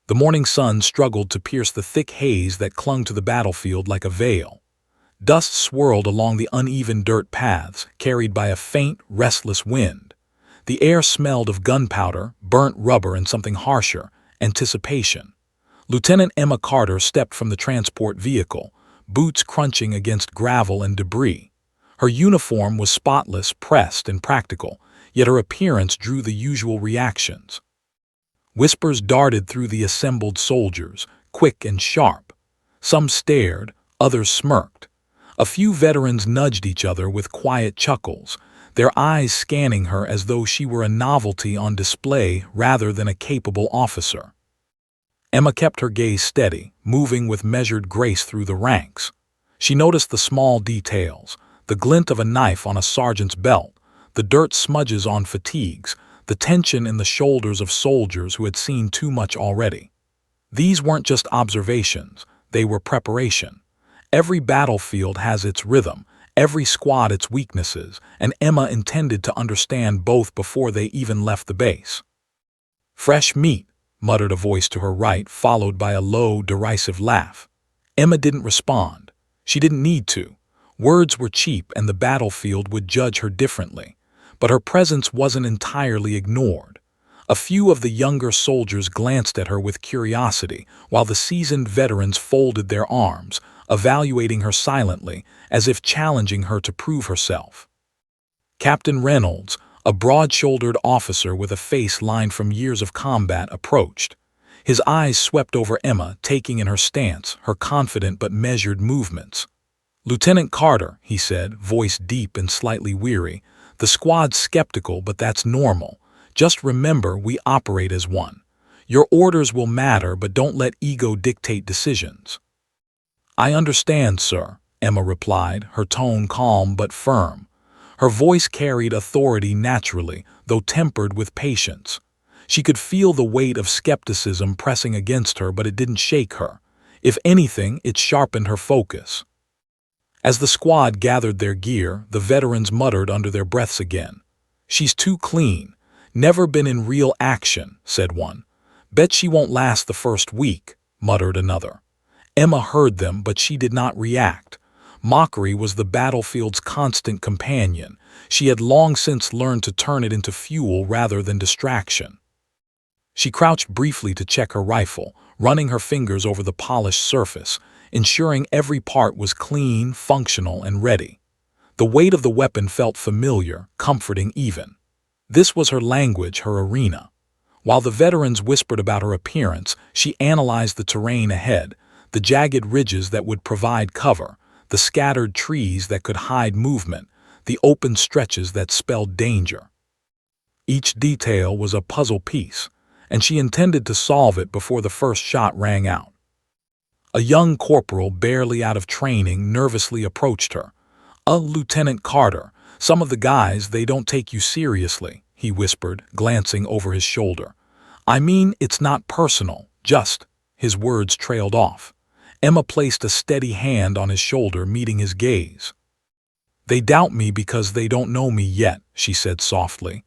The morning sun struggled to pierce the thick haze that clung to the battlefield like a veil. Dust swirled along the uneven dirt paths, carried by a faint, restless wind. The air smelled of gunpowder, burnt rubber, and something harsher, anticipation. Lieutenant Emma Carter stepped from the transport vehicle, boots crunching against gravel and debris. Her uniform was spotless, pressed, and practical, yet her appearance drew the usual reactions. Whispers darted through the assembled soldiers, quick and sharp. Some stared, others smirked. A few veterans nudged each other with quiet chuckles, their eyes scanning her as though she were a novelty on display rather than a capable officer. Emma kept her gaze steady, moving with measured grace through the ranks. She noticed the small details, the glint of a knife on a sergeant's belt, the dirt smudges on fatigues, the tension in the shoulders of soldiers who had seen too much already. These weren't just observations, they were preparation. Every battlefield has its rhythm, every squad its weaknesses, and Emma intended to understand both before they even left the base. "Fresh meat," muttered a voice to her right, followed by a low, derisive laugh. Emma didn't respond. She didn't need to. Words were cheap and the battlefield would judge her differently. But her presence wasn't entirely ignored. A few of the younger soldiers glanced at her with curiosity, while the seasoned veterans folded their arms, evaluating her silently, as if challenging her to prove herself. Captain Reynolds, a broad-shouldered officer with a face lined from years of combat, approached. His eyes swept over Emma, taking in her stance, her confident but measured movements. "Lieutenant Carter," he said, voice deep and slightly weary, "the squad's skeptical, but that's normal. Just remember, we operate as one. Your orders will matter, but don't let ego dictate decisions." "I understand, sir," Emma replied, her tone calm but firm. Her voice carried authority naturally, though tempered with patience. She could feel the weight of skepticism pressing against her, but it didn't shake her. If anything, it sharpened her focus. As the squad gathered their gear, the veterans muttered under their breaths again. "She's too clean. Never been in real action," said one. "Bet she won't last the first week," muttered another. Emma heard them, but she did not react. Mockery was the battlefield's constant companion. She had long since learned to turn it into fuel rather than distraction. She crouched briefly to check her rifle, running her fingers over the polished surface, ensuring every part was clean, functional, and ready. The weight of the weapon felt familiar, comforting even. This was her language, her arena. While the veterans whispered about her appearance, she analyzed the terrain ahead, the jagged ridges that would provide cover, the scattered trees that could hide movement, the open stretches that spelled danger. Each detail was a puzzle piece, and she intended to solve it before the first shot rang out. A young corporal, barely out of training, nervously approached her. "Lieutenant Carter, some of the guys, they don't take you seriously," he whispered, glancing over his shoulder. "I mean, it's not personal, just—" His words trailed off. Emma placed a steady hand on his shoulder, meeting his gaze. "They doubt me because they don't know me yet," she said softly.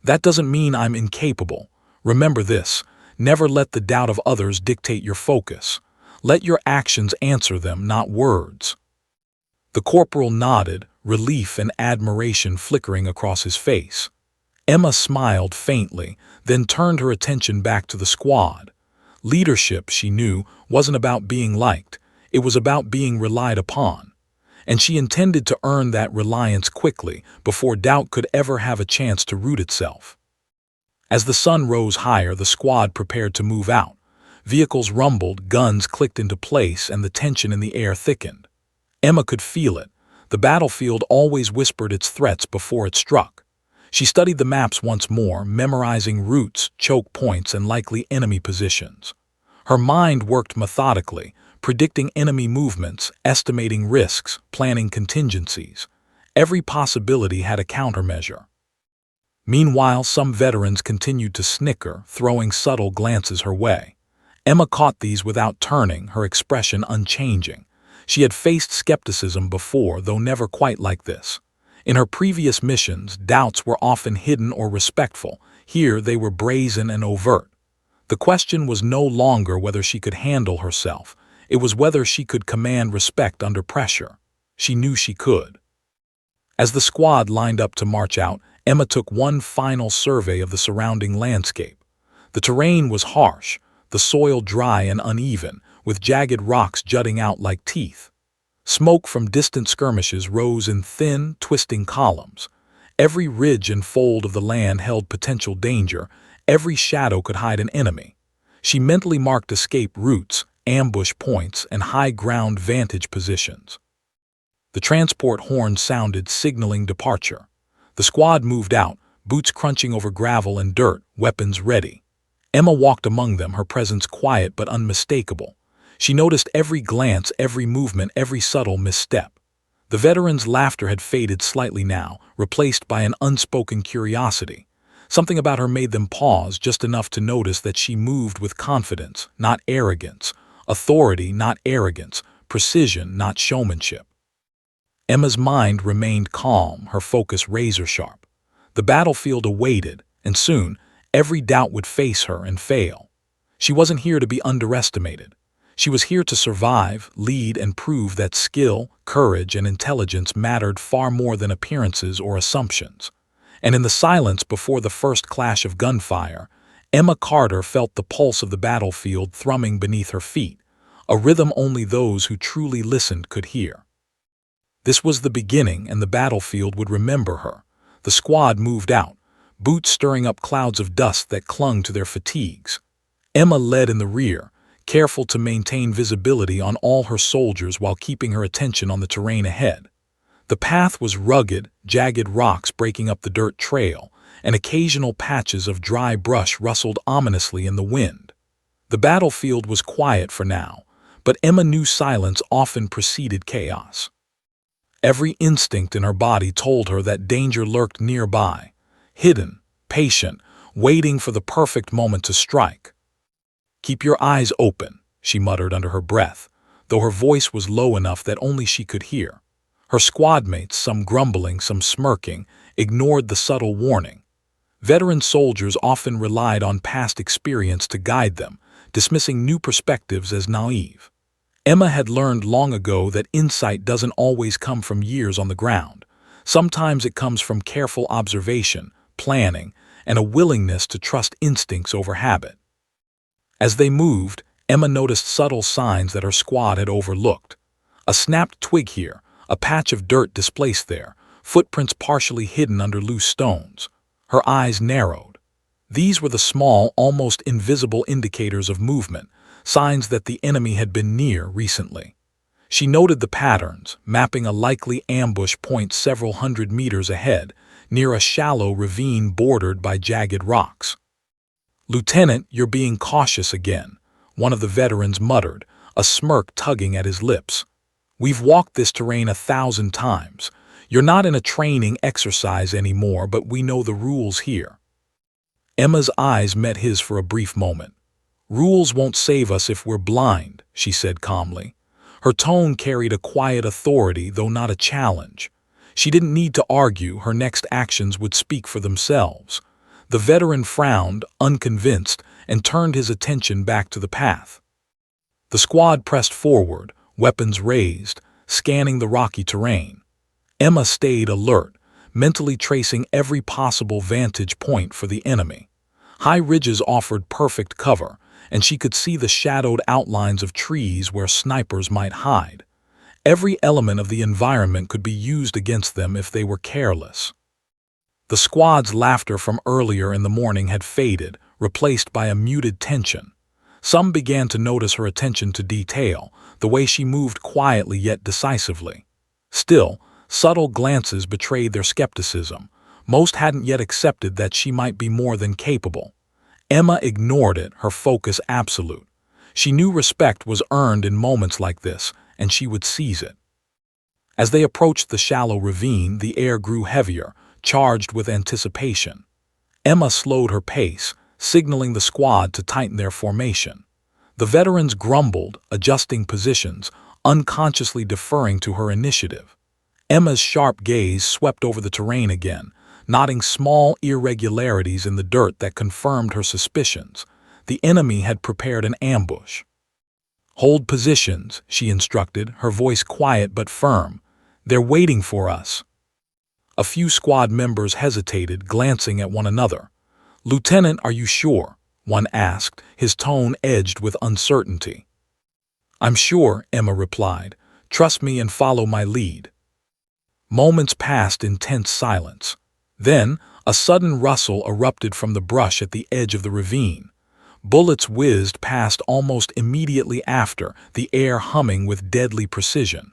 "That doesn't mean I'm incapable. Remember this, never let the doubt of others dictate your focus. Let your actions answer them, not words." The corporal nodded, relief and admiration flickering across his face. Emma smiled faintly, then turned her attention back to the squad. Leadership, she knew, wasn't about being liked, it was about being relied upon. And she intended to earn that reliance quickly, before doubt could ever have a chance to root itself. As the sun rose higher, the squad prepared to move out. Vehicles rumbled, guns clicked into place, and the tension in the air thickened. Emma could feel it. The battlefield always whispered its threats before it struck. She studied the maps once more, memorizing routes, choke points, and likely enemy positions. Her mind worked methodically, predicting enemy movements, estimating risks, planning contingencies. Every possibility had a countermeasure. Meanwhile, some veterans continued to snicker, throwing subtle glances her way. Emma caught these without turning, her expression unchanging. She had faced skepticism before, though never quite like this. In her previous missions, doubts were often hidden or respectful. Here they were brazen and overt. The question was no longer whether she could handle herself. It was whether she could command respect under pressure. She knew she could. As the squad lined up to march out, Emma took one final survey of the surrounding landscape. The terrain was harsh, the soil dry and uneven, with jagged rocks jutting out like teeth. Smoke from distant skirmishes rose in thin, twisting columns. Every ridge and fold of the land held potential danger. Every shadow could hide an enemy. She mentally marked escape routes, ambush points, and high-ground vantage positions. The transport horn sounded, signaling departure. The squad moved out, boots crunching over gravel and dirt, weapons ready. Emma walked among them, her presence quiet but unmistakable. She noticed every glance, every movement, every subtle misstep. The veteran's laughter had faded slightly now, replaced by an unspoken curiosity. Something about her made them pause just enough to notice that she moved with confidence, not arrogance, authority, not arrogance, precision, not showmanship. Emma's mind remained calm, her focus razor-sharp. The battlefield awaited, and soon, every doubt would face her and fail. She wasn't here to be underestimated. She was here to survive, lead, and prove that skill, courage, and intelligence mattered far more than appearances or assumptions. And in the silence before the first clash of gunfire, Emma Carter felt the pulse of the battlefield thrumming beneath her feet, a rhythm only those who truly listened could hear. This was the beginning, and the battlefield would remember her. The squad moved out, boots stirring up clouds of dust that clung to their fatigues. Emma led in the rear, careful to maintain visibility on all her soldiers while keeping her attention on the terrain ahead. The path was rugged, jagged rocks breaking up the dirt trail, and occasional patches of dry brush rustled ominously in the wind. The battlefield was quiet for now, but Emma knew silence often preceded chaos. Every instinct in her body told her that danger lurked nearby, hidden, patient, waiting for the perfect moment to strike. "Keep your eyes open," she muttered under her breath, though her voice was low enough that only she could hear. Her squadmates, some grumbling, some smirking, ignored the subtle warning. Veteran soldiers often relied on past experience to guide them, dismissing new perspectives as naive. Emma had learned long ago that insight doesn't always come from years on the ground. Sometimes it comes from careful observation, planning, and a willingness to trust instincts over habit. As they moved, Emma noticed subtle signs that her squad had overlooked. A snapped twig here, a patch of dirt displaced there, footprints partially hidden under loose stones. Her eyes narrowed. These were the small, almost invisible indicators of movement, signs that the enemy had been near recently. She noted the patterns, mapping a likely ambush point several hundred meters ahead, near a shallow ravine bordered by jagged rocks. "Lieutenant, you're being cautious again," one of the veterans muttered, a smirk tugging at his lips. "We've walked this terrain 1,000 times. You're not in a training exercise anymore, but we know the rules here." Emma's eyes met his for a brief moment. "Rules won't save us if we're blind," she said calmly. Her tone carried a quiet authority, though not a challenge. She didn't need to argue, her next actions would speak for themselves. The veteran frowned, unconvinced, and turned his attention back to the path. The squad pressed forward, weapons raised, scanning the rocky terrain. Emma stayed alert, mentally tracing every possible vantage point for the enemy. High ridges offered perfect cover, and she could see the shadowed outlines of trees where snipers might hide. Every element of the environment could be used against them if they were careless. The squad's laughter from earlier in the morning had faded, replaced by a muted tension. Some began to notice her attention to detail, the way she moved quietly yet decisively. Still, subtle glances betrayed their skepticism. Most hadn't yet accepted that she might be more than capable. Emma ignored it, her focus absolute. She knew respect was earned in moments like this, and she would seize it. As they approached the shallow ravine, the air grew heavier, charged with anticipation. Emma slowed her pace, signaling the squad to tighten their formation. The veterans grumbled, adjusting positions, unconsciously deferring to her initiative. Emma's sharp gaze swept over the terrain again, noting small irregularities in the dirt that confirmed her suspicions. The enemy had prepared an ambush. "Hold positions," she instructed, her voice quiet but firm. "They're waiting for us." A few squad members hesitated, glancing at one another. "Lieutenant, are you sure?" one asked, his tone edged with uncertainty. "I'm sure," Emma replied. "Trust me and follow my lead." Moments passed in tense silence. Then, a sudden rustle erupted from the brush at the edge of the ravine. Bullets whizzed past almost immediately after, the air humming with deadly precision.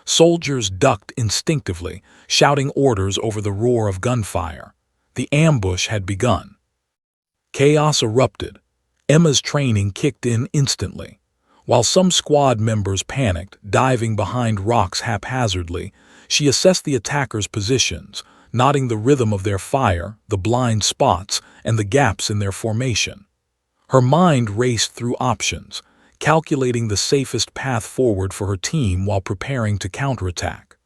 Soldiers ducked instinctively, shouting orders over the roar of gunfire. The ambush had begun. Chaos erupted. Emma's training kicked in instantly. While some squad members panicked, diving behind rocks haphazardly, she assessed the attackers' positions, noting the rhythm of their fire, the blind spots, and the gaps in their formation. Her mind raced through options, calculating the safest path forward for her team while preparing to counterattack.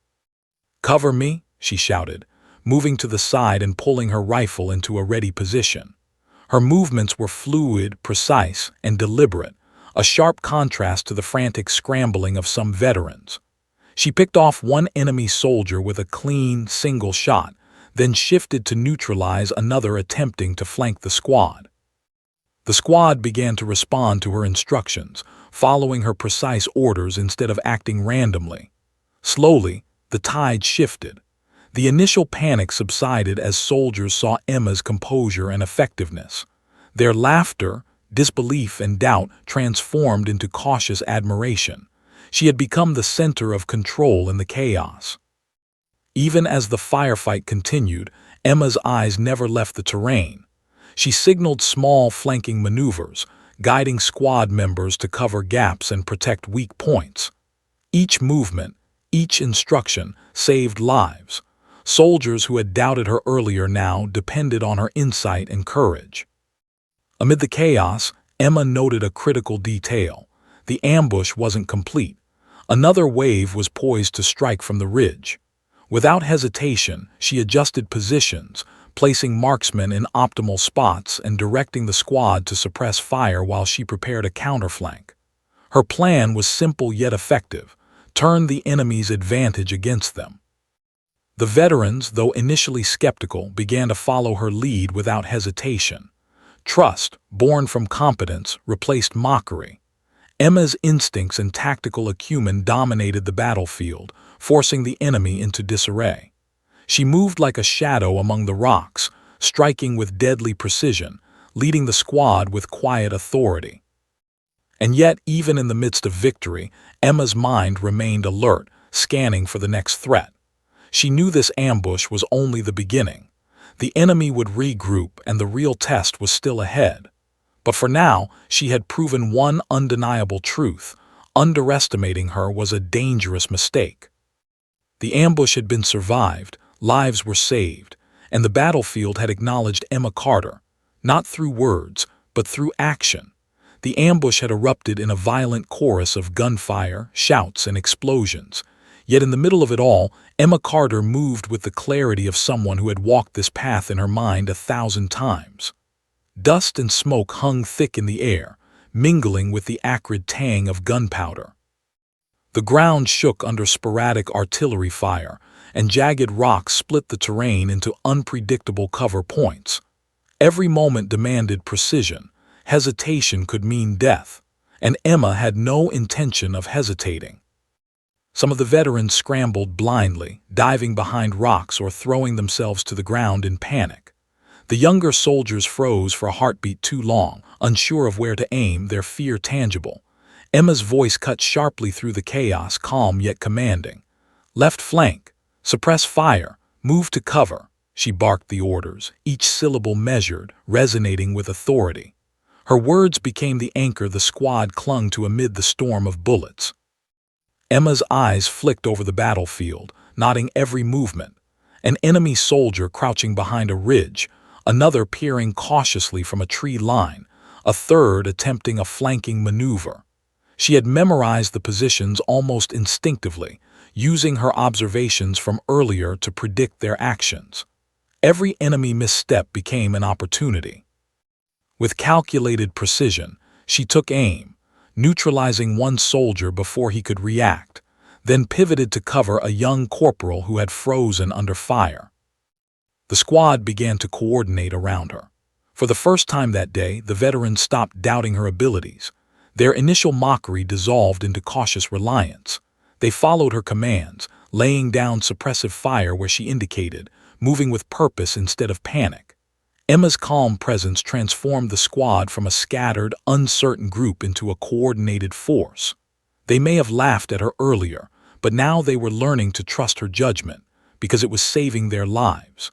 "Cover me," she shouted, moving to the side and pulling her rifle into a ready position. Her movements were fluid, precise, and deliberate, a sharp contrast to the frantic scrambling of some veterans. She picked off one enemy soldier with a clean, single shot, then shifted to neutralize another attempting to flank the squad. The squad began to respond to her instructions, following her precise orders instead of acting randomly. Slowly, the tide shifted. The initial panic subsided as soldiers saw Emma's composure and effectiveness. Their laughter, disbelief, and doubt transformed into cautious admiration. She had become the center of control in the chaos. Even as the firefight continued, Emma's eyes never left the terrain. She signaled small flanking maneuvers, guiding squad members to cover gaps and protect weak points. Each movement, each instruction, saved lives. Soldiers who had doubted her earlier now depended on her insight and courage. Amid the chaos, Emma noted a critical detail. The ambush wasn't complete. Another wave was poised to strike from the ridge. Without hesitation, she adjusted positions, placing marksmen in optimal spots and directing the squad to suppress fire while she prepared a counterflank. Her plan was simple yet effective: turn the enemy's advantage against them. The veterans, though initially skeptical, began to follow her lead without hesitation. Trust, born from competence, replaced mockery. Emma's instincts and tactical acumen dominated the battlefield, forcing the enemy into disarray. She moved like a shadow among the rocks, striking with deadly precision, leading the squad with quiet authority. And yet, even in the midst of victory, Emma's mind remained alert, scanning for the next threat. She knew this ambush was only the beginning. The enemy would regroup and the real test was still ahead. But for now, she had proven one undeniable truth: underestimating her was a dangerous mistake. The ambush had been survived, lives were saved, and the battlefield had acknowledged Emma Carter, not through words, but through action. The ambush had erupted in a violent chorus of gunfire, shouts, and explosions. Yet in the middle of it all, Emma Carter moved with the clarity of someone who had walked this path in her mind 1,000 times. Dust and smoke hung thick in the air, mingling with the acrid tang of gunpowder. The ground shook under sporadic artillery fire, and jagged rocks split the terrain into unpredictable cover points. Every moment demanded precision. Hesitation could mean death, and Emma had no intention of hesitating. Some of the veterans scrambled blindly, diving behind rocks or throwing themselves to the ground in panic. The younger soldiers froze for a heartbeat too long, unsure of where to aim, their fear tangible. Emma's voice cut sharply through the chaos, calm yet commanding. "Left flank, suppress fire, move to cover," she barked the orders, each syllable measured, resonating with authority. Her words became the anchor the squad clung to amid the storm of bullets. Emma's eyes flicked over the battlefield, noting every movement. An enemy soldier crouching behind a ridge, another peering cautiously from a tree line, a third attempting a flanking maneuver. She had memorized the positions almost instinctively, using her observations from earlier to predict their actions. Every enemy misstep became an opportunity. With calculated precision, she took aim, neutralizing one soldier before he could react, then pivoted to cover a young corporal who had frozen under fire. The squad began to coordinate around her. For the first time that day, the veterans stopped doubting her abilities. Their initial mockery dissolved into cautious reliance. They followed her commands, laying down suppressive fire where she indicated, moving with purpose instead of panic. Emma's calm presence transformed the squad from a scattered, uncertain group into a coordinated force. They may have laughed at her earlier, but now they were learning to trust her judgment, because it was saving their lives.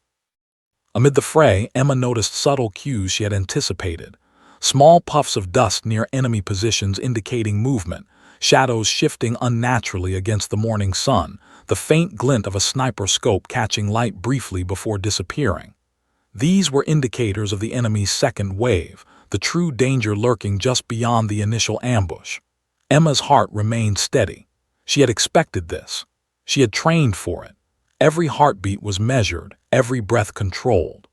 Amid the fray, Emma noticed subtle cues she had anticipated. Small puffs of dust near enemy positions indicating movement, shadows shifting unnaturally against the morning sun, the faint glint of a sniper scope catching light briefly before disappearing. These were indicators of the enemy's second wave, the true danger lurking just beyond the initial ambush. Emma's heart remained steady. She had expected this. She had trained for it. Every heartbeat was measured, every breath controlled.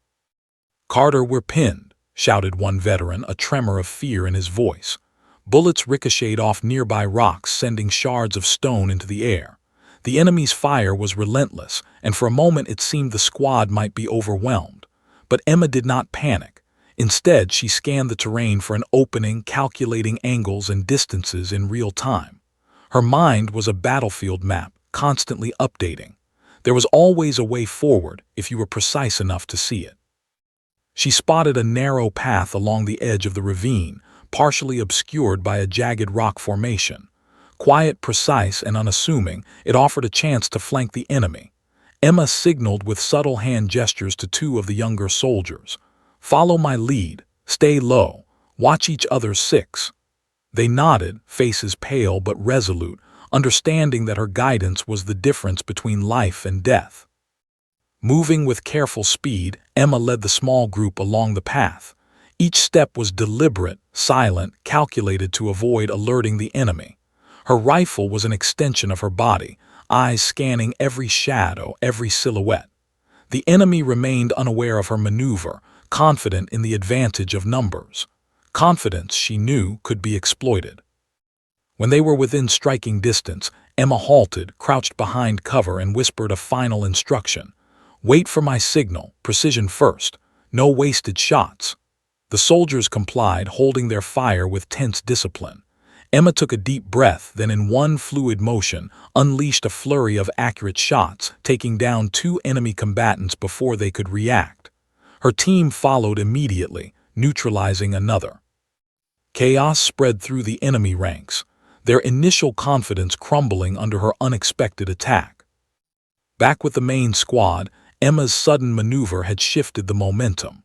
"Carter, we're pinned," shouted one veteran, a tremor of fear in his voice. Bullets ricocheted off nearby rocks, sending shards of stone into the air. The enemy's fire was relentless, and for a moment it seemed the squad might be overwhelmed. But Emma did not panic. Instead, she scanned the terrain for an opening, calculating angles and distances in real time. Her mind was a battlefield map, constantly updating. There was always a way forward if you were precise enough to see it. She spotted a narrow path along the edge of the ravine, partially obscured by a jagged rock formation. Quiet, precise, and unassuming, it offered a chance to flank the enemy. Emma signaled with subtle hand gestures to two of the younger soldiers. "Follow my lead, stay low, watch each other's six." They nodded, faces pale but resolute, understanding that her guidance was the difference between life and death. Moving with careful speed, Emma led the small group along the path. Each step was deliberate, silent, calculated to avoid alerting the enemy. Her rifle was an extension of her body, eyes scanning every shadow, every silhouette. The enemy remained unaware of her maneuver, confident in the advantage of numbers. Confidence, she knew, could be exploited. When they were within striking distance, Emma halted, crouched behind cover, and whispered a final instruction. "Wait for my signal, precision first. No wasted shots." The soldiers complied, holding their fire with tense discipline. Emma took a deep breath, then in one fluid motion, unleashed a flurry of accurate shots, taking down two enemy combatants before they could react. Her team followed immediately, neutralizing another. Chaos spread through the enemy ranks, their initial confidence crumbling under her unexpected attack. Back with the main squad, Emma's sudden maneuver had shifted the momentum.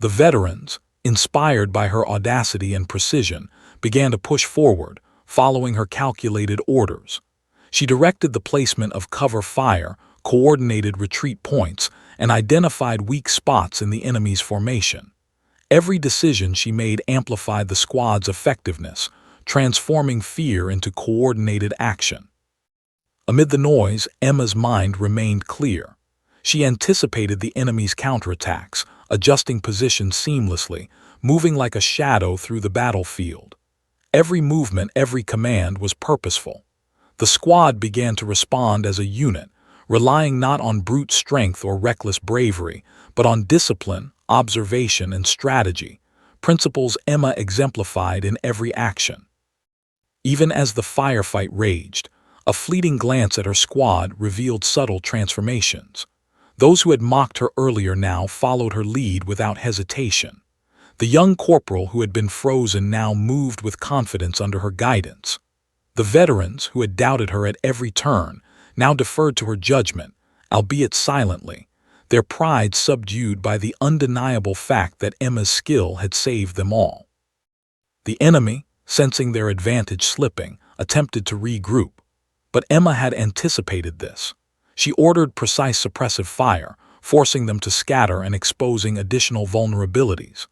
The veterans, inspired by her audacity and precision, began to push forward, following her calculated orders. She directed the placement of cover fire, coordinated retreat points, and identified weak spots in the enemy's formation. Every decision she made amplified the squad's effectiveness, transforming fear into coordinated action. Amid the noise, Emma's mind remained clear. She anticipated the enemy's counterattacks, adjusting positions seamlessly, moving like a shadow through the battlefield. Every movement, every command was purposeful. The squad began to respond as a unit, relying not on brute strength or reckless bravery, but on discipline, observation, and strategy, principles Emma exemplified in every action. Even as the firefight raged, a fleeting glance at her squad revealed subtle transformations. Those who had mocked her earlier now followed her lead without hesitation. The young corporal who had been frozen now moved with confidence under her guidance. The veterans, who had doubted her at every turn, now deferred to her judgment, albeit silently, their pride subdued by the undeniable fact that Emma's skill had saved them all. The enemy, sensing their advantage slipping, attempted to regroup. But Emma had anticipated this. She ordered precise suppressive fire, forcing them to scatter and exposing additional vulnerabilities.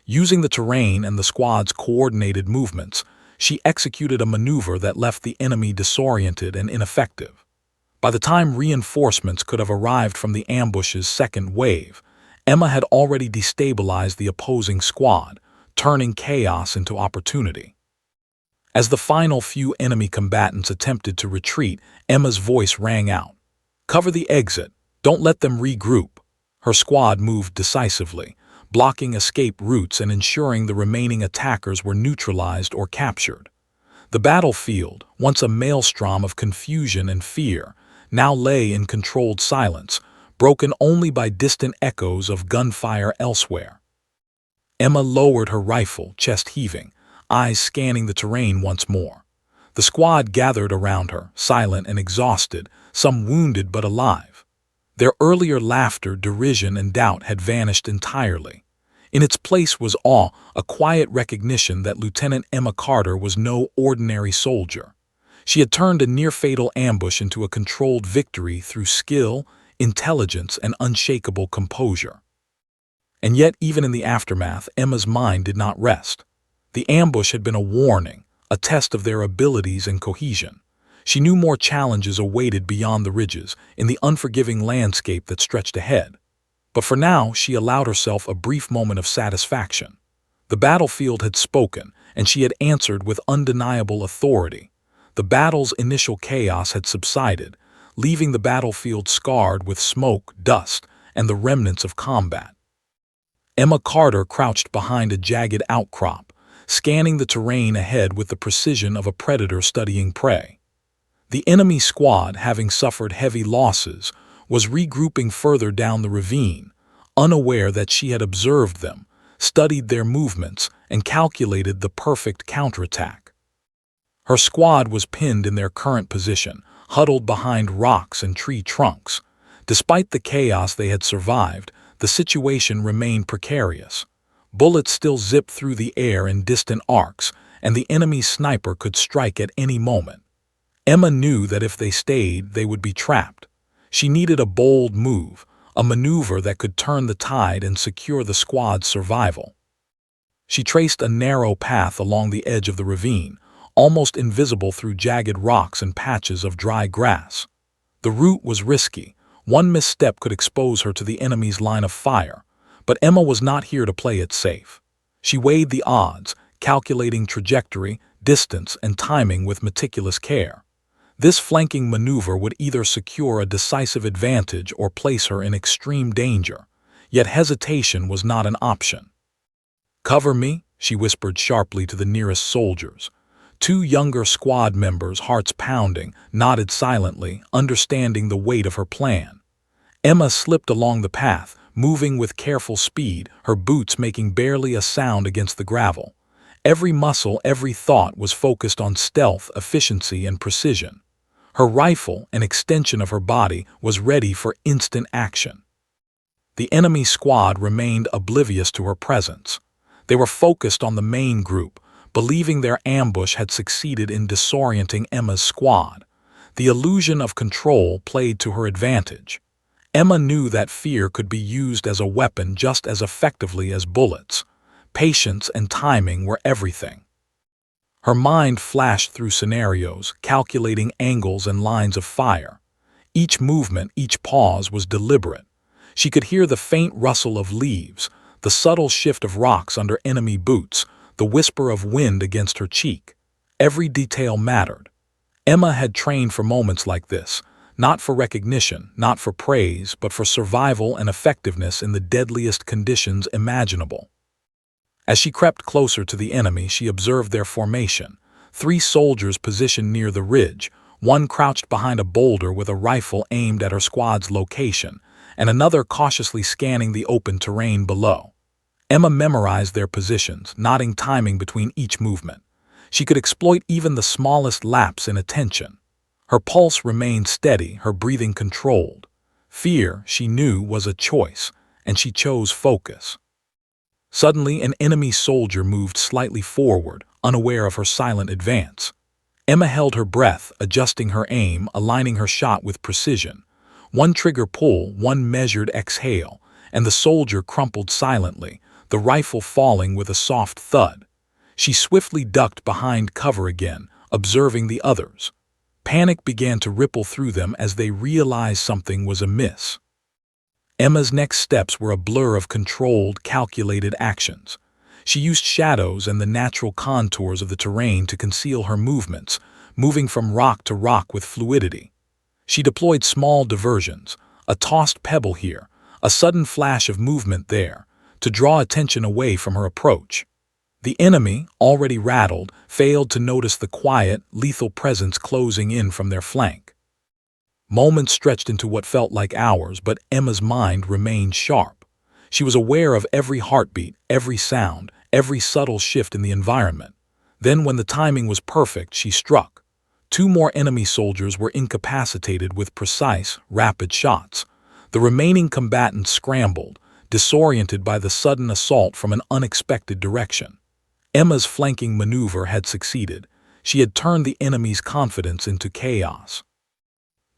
Using the terrain and the squad's coordinated movements, she executed a maneuver that left the enemy disoriented and ineffective. By the time reinforcements could have arrived from the ambush's second wave, Emma had already destabilized the opposing squad, turning chaos into opportunity. As the final few enemy combatants attempted to retreat, Emma's voice rang out. "Cover the exit. Don't let them regroup." Her squad moved decisively, blocking escape routes and ensuring the remaining attackers were neutralized or captured. The battlefield, once a maelstrom of confusion and fear, now lay in controlled silence, broken only by distant echoes of gunfire elsewhere. Emma lowered her rifle, chest heaving, eyes scanning the terrain once more. The squad gathered around her, silent and exhausted, some wounded but alive. Their earlier laughter, derision, and doubt had vanished entirely. In its place was awe, a quiet recognition that Lieutenant Emma Carter was no ordinary soldier. She had turned a near-fatal ambush into a controlled victory through skill, intelligence, and unshakable composure. And yet, even in the aftermath, Emma's mind did not rest. The ambush had been a warning, a test of their abilities and cohesion. She knew more challenges awaited beyond the ridges, in the unforgiving landscape that stretched ahead. But for now, she allowed herself a brief moment of satisfaction. The battlefield had spoken, and she had answered with undeniable authority. The battle's initial chaos had subsided, leaving the battlefield scarred with smoke, dust, and the remnants of combat. Emma Carter crouched behind a jagged outcrop, scanning the terrain ahead with the precision of a predator studying prey. The enemy squad, having suffered heavy losses, was regrouping further down the ravine, unaware that she had observed them, studied their movements, and calculated the perfect counterattack. Her squad was pinned in their current position, huddled behind rocks and tree trunks. Despite the chaos they had survived, the situation remained precarious. Bullets still zipped through the air in distant arcs, and the enemy sniper could strike at any moment. Emma knew that if they stayed, they would be trapped. She needed a bold move, a maneuver that could turn the tide and secure the squad's survival. She traced a narrow path along the edge of the ravine, almost invisible through jagged rocks and patches of dry grass. The route was risky. One misstep could expose her to the enemy's line of fire, but Emma was not here to play it safe. She weighed the odds, calculating trajectory, distance, and timing with meticulous care. This flanking maneuver would either secure a decisive advantage or place her in extreme danger, yet hesitation was not an option. "Cover me," she whispered sharply to the nearest soldiers. Two younger squad members, hearts pounding, nodded silently, understanding the weight of her plan. Emma slipped along the path, moving with careful speed, her boots making barely a sound against the gravel. Every muscle, every thought was focused on stealth, efficiency, and precision. Her rifle, an extension of her body, was ready for instant action. The enemy squad remained oblivious to her presence. They were focused on the main group, believing their ambush had succeeded in disorienting Emma's squad. The illusion of control played to her advantage. Emma knew that fear could be used as a weapon just as effectively as bullets. Patience and timing were everything. Her mind flashed through scenarios, calculating angles and lines of fire. Each movement, each pause was deliberate. She could hear the faint rustle of leaves, the subtle shift of rocks under enemy boots, the whisper of wind against her cheek. Every detail mattered. Emma had trained for moments like this, not for recognition, not for praise, but for survival and effectiveness in the deadliest conditions imaginable. As she crept closer to the enemy, she observed their formation. 3 soldiers positioned near the ridge, one crouched behind a boulder with a rifle aimed at her squad's location, and another cautiously scanning the open terrain below. Emma memorized their positions, noting timing between each movement. She could exploit even the smallest lapse in attention. Her pulse remained steady, her breathing controlled. Fear, she knew, was a choice, and she chose focus. Suddenly, an enemy soldier moved slightly forward, unaware of her silent advance. Emma held her breath, adjusting her aim, aligning her shot with precision. One trigger pull, one measured exhale, and the soldier crumpled silently, the rifle falling with a soft thud. She swiftly ducked behind cover again, observing the others. Panic began to ripple through them as they realized something was amiss. Emma's next steps were a blur of controlled, calculated actions. She used shadows and the natural contours of the terrain to conceal her movements, moving from rock to rock with fluidity. She deployed small diversions, a tossed pebble here, a sudden flash of movement there, to draw attention away from her approach. The enemy, already rattled, failed to notice the quiet, lethal presence closing in from their flank. Moments stretched into what felt like hours, but Emma's mind remained sharp. She was aware of every heartbeat, every sound, every subtle shift in the environment. Then, when the timing was perfect, she struck. Two more enemy soldiers were incapacitated with precise, rapid shots. The remaining combatants scrambled, disoriented by the sudden assault from an unexpected direction. Emma's flanking maneuver had succeeded. She had turned the enemy's confidence into chaos.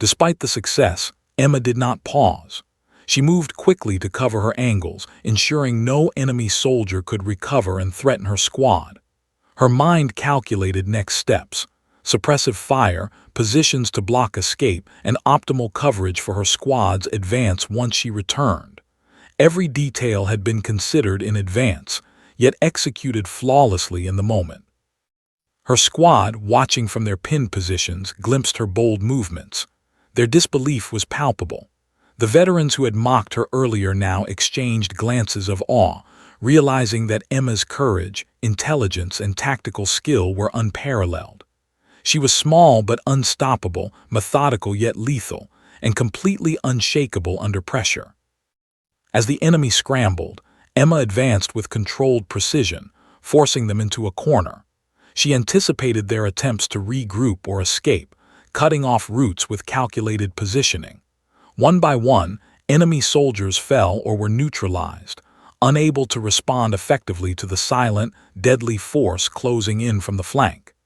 Despite the success, Emma did not pause. She moved quickly to cover her angles, ensuring no enemy soldier could recover and threaten her squad. Her mind calculated next steps: suppressive fire, positions to block escape, and optimal coverage for her squad's advance once she returned. Every detail had been considered in advance, yet executed flawlessly in the moment. Her squad, watching from their pinned positions, glimpsed her bold movements. Their disbelief was palpable. The veterans who had mocked her earlier now exchanged glances of awe, realizing that Emma's courage, intelligence, and tactical skill were unparalleled. She was small but unstoppable, methodical yet lethal, and completely unshakable under pressure. As the enemy scrambled, Emma advanced with controlled precision, forcing them into a corner. She anticipated their attempts to regroup or escape, cutting off routes with calculated positioning. One by one, enemy soldiers fell or were neutralized, unable to respond effectively to the silent, deadly force closing in from the flank.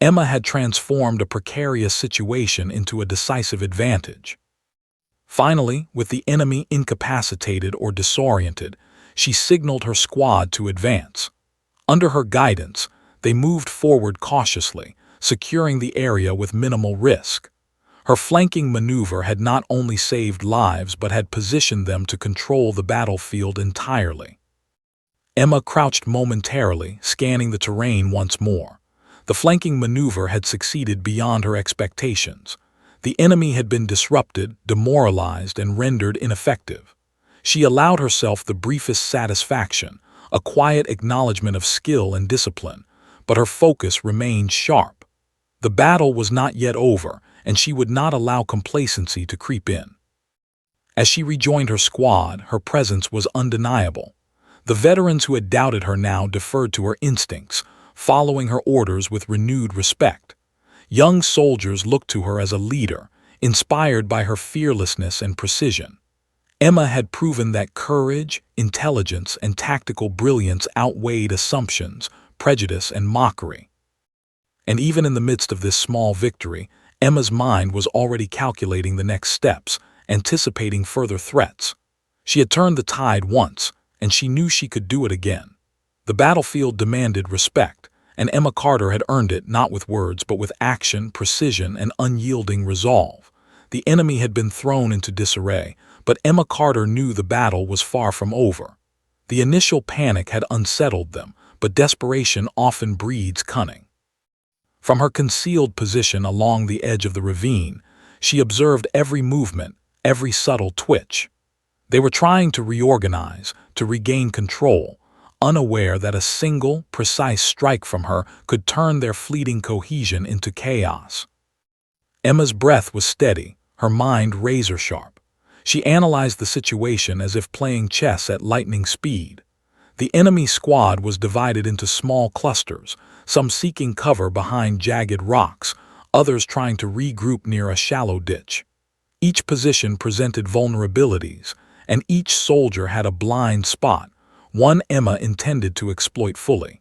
Emma had transformed a precarious situation into a decisive advantage. Finally, with the enemy incapacitated or disoriented, she signaled her squad to advance. Under her guidance, they moved forward cautiously, securing the area with minimal risk. Her flanking maneuver had not only saved lives but had positioned them to control the battlefield entirely. Emma crouched momentarily, scanning the terrain once more. The flanking maneuver had succeeded beyond her expectations. The enemy had been disrupted, demoralized, and rendered ineffective. She allowed herself the briefest satisfaction, a quiet acknowledgement of skill and discipline, but her focus remained sharp. The battle was not yet over, and she would not allow complacency to creep in. As she rejoined her squad, her presence was undeniable. The veterans who had doubted her now deferred to her instincts, following her orders with renewed respect. Young soldiers looked to her as a leader, inspired by her fearlessness and precision. Emma had proven that courage, intelligence, and tactical brilliance outweighed assumptions, prejudice, and mockery. And even in the midst of this small victory, Emma's mind was already calculating the next steps, anticipating further threats. She had turned the tide once, and she knew she could do it again. The battlefield demanded respect, and Emma Carter had earned it not with words but with action, precision, and unyielding resolve. The enemy had been thrown into disarray, but Emma Carter knew the battle was far from over. The initial panic had unsettled them, but desperation often breeds cunning. From her concealed position along the edge of the ravine, she observed every movement, every subtle twitch. They were trying to reorganize, to regain control, unaware that a single, precise strike from her could turn their fleeting cohesion into chaos. Emma's breath was steady, her mind razor-sharp. She analyzed the situation as if playing chess at lightning speed. The enemy squad was divided into small clusters, some seeking cover behind jagged rocks, others trying to regroup near a shallow ditch. Each position presented vulnerabilities, and each soldier had a blind spot, one Emma intended to exploit fully.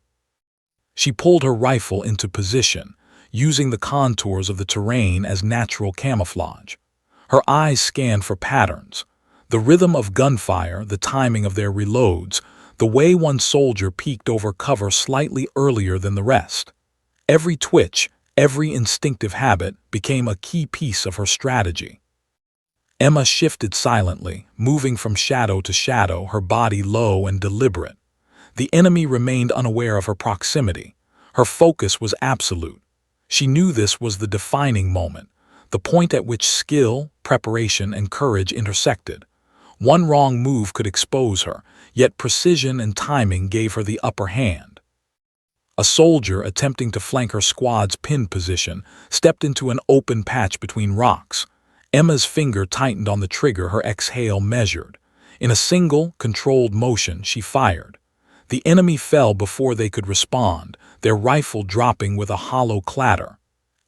She pulled her rifle into position, using the contours of the terrain as natural camouflage. Her eyes scanned for patterns, the rhythm of gunfire, the timing of their reloads, the way one soldier peeked over cover slightly earlier than the rest. Every twitch, every instinctive habit became a key piece of her strategy. Emma shifted silently, moving from shadow to shadow, her body low and deliberate. The enemy remained unaware of her proximity. Her focus was absolute. She knew this was the defining moment, the point at which skill, preparation, and courage intersected. One wrong move could expose her, yet precision and timing gave her the upper hand. A soldier attempting to flank her squad's pinned position stepped into an open patch between rocks. Emma's finger tightened on the trigger, her exhale measured. In a single, controlled motion, she fired. The enemy fell before they could respond, their rifle dropping with a hollow clatter.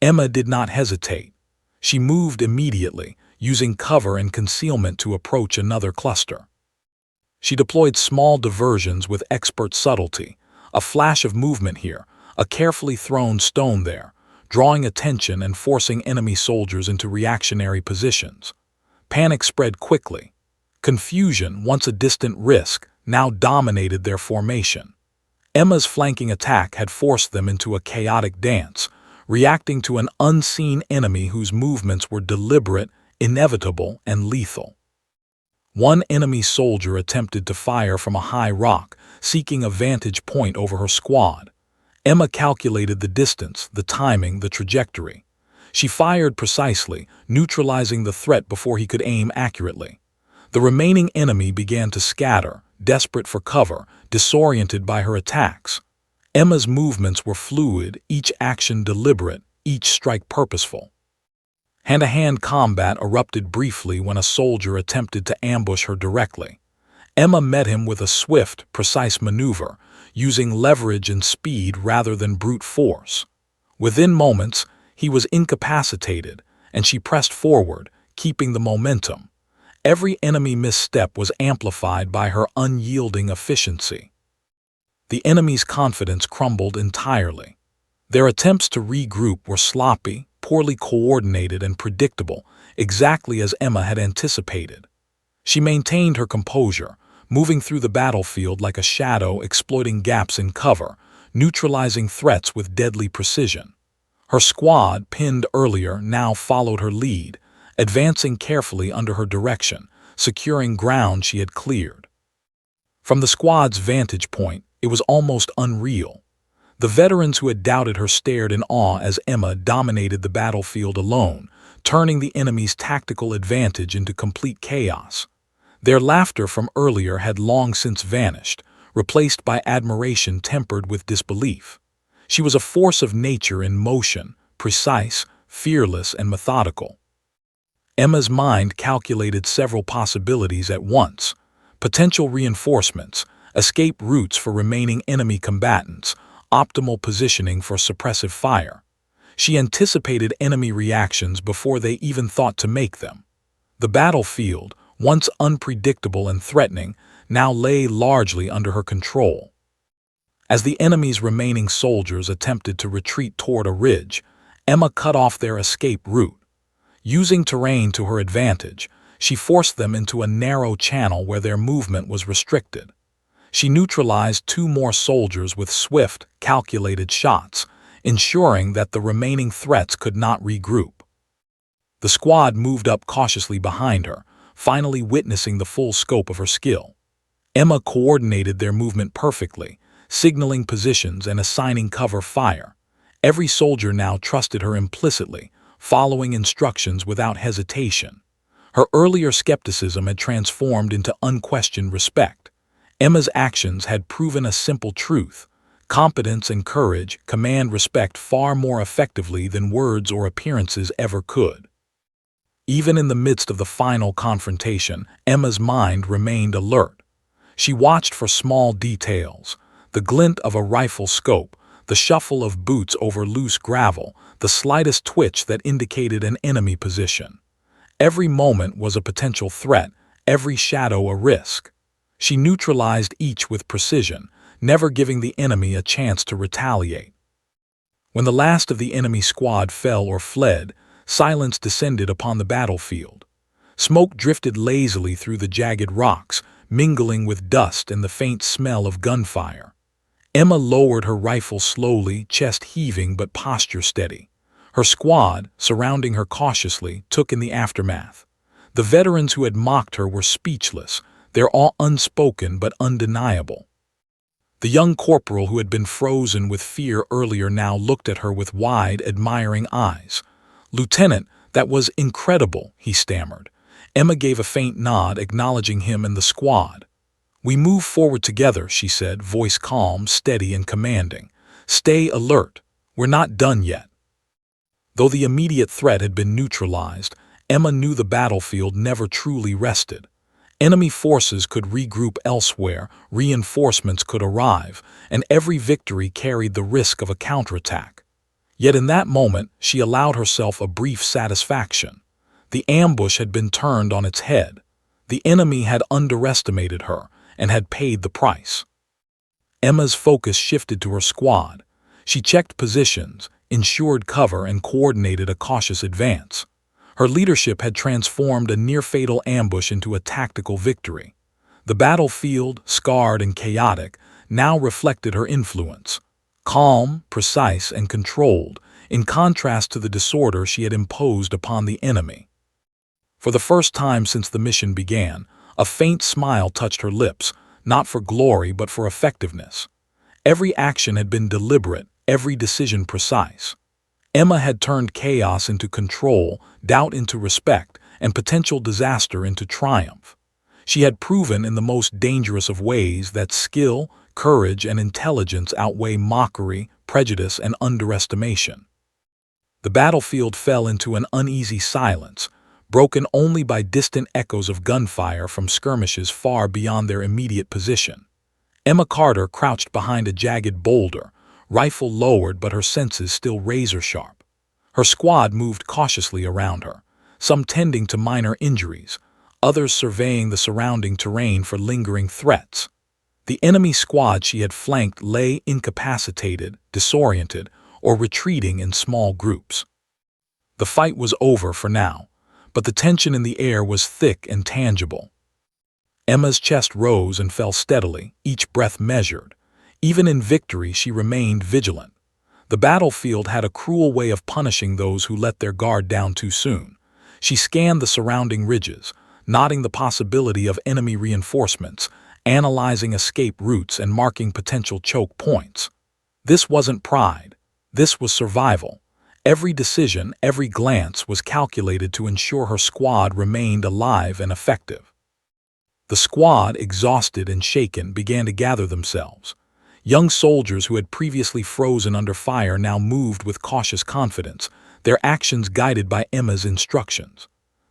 Emma did not hesitate. She moved immediately, using cover and concealment to approach another cluster. She deployed small diversions with expert subtlety, a flash of movement here, a carefully thrown stone there, drawing attention and forcing enemy soldiers into reactionary positions. Panic spread quickly. Confusion, once a distant risk, now dominated their formation. Emma's flanking attack had forced them into a chaotic dance, reacting to an unseen enemy whose movements were deliberate, inevitable, and lethal. One enemy soldier attempted to fire from a high rock, seeking a vantage point over her squad. Emma calculated the distance, the timing, the trajectory. She fired precisely, neutralizing the threat before he could aim accurately. The remaining enemy began to scatter, desperate for cover, disoriented by her attacks. Emma's movements were fluid, each action deliberate, each strike purposeful. Hand-to-hand combat erupted briefly when a soldier attempted to ambush her directly. Emma met him with a swift, precise maneuver, using leverage and speed rather than brute force. Within moments, he was incapacitated, and she pressed forward, keeping the momentum. Every enemy misstep was amplified by her unyielding efficiency. The enemy's confidence crumbled entirely. Their attempts to regroup were sloppy, poorly coordinated, and predictable, exactly as Emma had anticipated. She maintained her composure, moving through the battlefield like a shadow, exploiting gaps in cover, neutralizing threats with deadly precision. Her squad, pinned earlier, now followed her lead, advancing carefully under her direction, securing ground she had cleared. From the squad's vantage point, it was almost unreal. The veterans who had doubted her stared in awe as Emma dominated the battlefield alone, turning the enemy's tactical advantage into complete chaos. Their laughter from earlier had long since vanished, replaced by admiration tempered with disbelief. She was a force of nature in motion, precise, fearless, and methodical. Emma's mind calculated several possibilities at once: potential reinforcements, escape routes for remaining enemy combatants, optimal positioning for suppressive fire. She anticipated enemy reactions before they even thought to make them. The battlefield, once unpredictable and threatening, now lay largely under her control. As the enemy's remaining soldiers attempted to retreat toward a ridge, Emma cut off their escape route. Using terrain to her advantage, she forced them into a narrow channel where their movement was restricted. She neutralized 2 more soldiers with swift, calculated shots, ensuring that the remaining threats could not regroup. The squad moved up cautiously behind her, finally witnessing the full scope of her skill. Emma coordinated their movement perfectly, signaling positions and assigning cover fire. Every soldier now trusted her implicitly, following instructions without hesitation. Her earlier skepticism had transformed into unquestioned respect. Emma's actions had proven a simple truth: competence and courage command respect far more effectively than words or appearances ever could. Even in the midst of the final confrontation, Emma's mind remained alert. She watched for small details: the glint of a rifle scope, the shuffle of boots over loose gravel, the slightest twitch that indicated an enemy position. Every moment was a potential threat, every shadow a risk. She neutralized each with precision, never giving the enemy a chance to retaliate. When the last of the enemy squad fell or fled, silence descended upon the battlefield. Smoke drifted lazily through the jagged rocks, mingling with dust and the faint smell of gunfire. Emma lowered her rifle slowly, chest heaving but posture steady. Her squad, surrounding her cautiously, took in the aftermath. The veterans who had mocked her were speechless, their awe unspoken but undeniable. The young corporal who had been frozen with fear earlier now looked at her with wide, admiring eyes. "Lieutenant, that was incredible," he stammered. Emma gave a faint nod, acknowledging him and the squad. "We move forward together," she said, voice calm, steady, and commanding. "Stay alert. We're not done yet." Though the immediate threat had been neutralized, Emma knew the battlefield never truly rested. Enemy forces could regroup elsewhere, reinforcements could arrive, and every victory carried the risk of a counterattack. Yet in that moment, she allowed herself a brief satisfaction. The ambush had been turned on its head. The enemy had underestimated her and had paid the price. Emma's focus shifted to her squad. She checked positions, ensured cover, and coordinated a cautious advance. Her leadership had transformed a near-fatal ambush into a tactical victory. The battlefield, scarred and chaotic, now reflected her influence. Calm, precise, and controlled, in contrast to the disorder she had imposed upon the enemy. For the first time since the mission began, a faint smile touched her lips, not for glory but for effectiveness. Every action had been deliberate, every decision precise. Emma had turned chaos into control, doubt into respect, and potential disaster into triumph. She had proven in the most dangerous of ways that skill, courage, and intelligence outweigh mockery, prejudice, and underestimation. The battlefield fell into an uneasy silence, broken only by distant echoes of gunfire from skirmishes far beyond their immediate position. Emma Carter crouched behind a jagged boulder, rifle lowered but her senses still razor-sharp. Her squad moved cautiously around her, some tending to minor injuries, others surveying the surrounding terrain for lingering threats. The enemy squad she had flanked lay incapacitated, disoriented, or retreating in small groups. The fight was over for now, but the tension in the air was thick and tangible. Emma's chest rose and fell steadily, each breath measured. Even in victory, she remained vigilant. The battlefield had a cruel way of punishing those who let their guard down too soon. She scanned the surrounding ridges, noting the possibility of enemy reinforcements, analyzing escape routes, and marking potential choke points. This wasn't pride. This was survival. Every decision, every glance was calculated to ensure her squad remained alive and effective. The squad, exhausted and shaken, began to gather themselves. Young soldiers who had previously frozen under fire now moved with cautious confidence, their actions guided by Emma's instructions.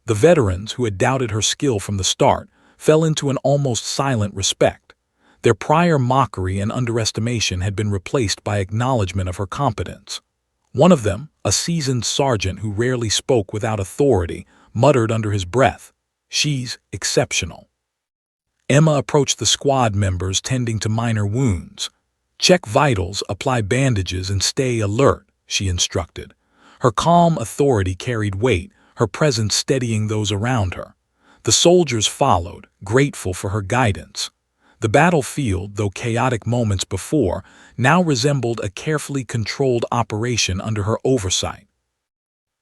The veterans, who had doubted her skill from the start, fell into an almost silent respect. Their prior mockery and underestimation had been replaced by acknowledgement of her competence. One of them, a seasoned sergeant who rarely spoke without authority, muttered under his breath, "She's exceptional." Emma approached the squad members tending to minor wounds. "Check vitals, apply bandages, and stay alert," she instructed. Her calm authority carried weight, her presence steadying those around her. The soldiers followed, grateful for her guidance. The battlefield, though chaotic moments before, now resembled a carefully controlled operation under her oversight.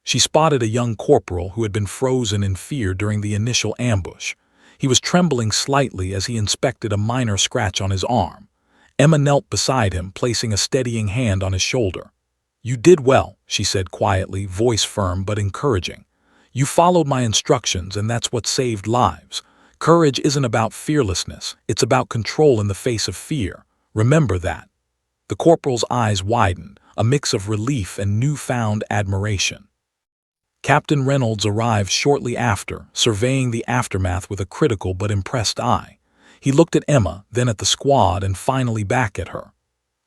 She spotted a young corporal who had been frozen in fear during the initial ambush. He was trembling slightly as he inspected a minor scratch on his arm. Emma knelt beside him, placing a steadying hand on his shoulder. "You did well," she said quietly, voice firm but encouraging. "You followed my instructions, and that's what saved lives. Courage isn't about fearlessness, it's about control in the face of fear. Remember that." The corporal's eyes widened, a mix of relief and newfound admiration. Captain Reynolds arrived shortly after, surveying the aftermath with a critical but impressed eye. He looked at Emma, then at the squad, and finally back at her.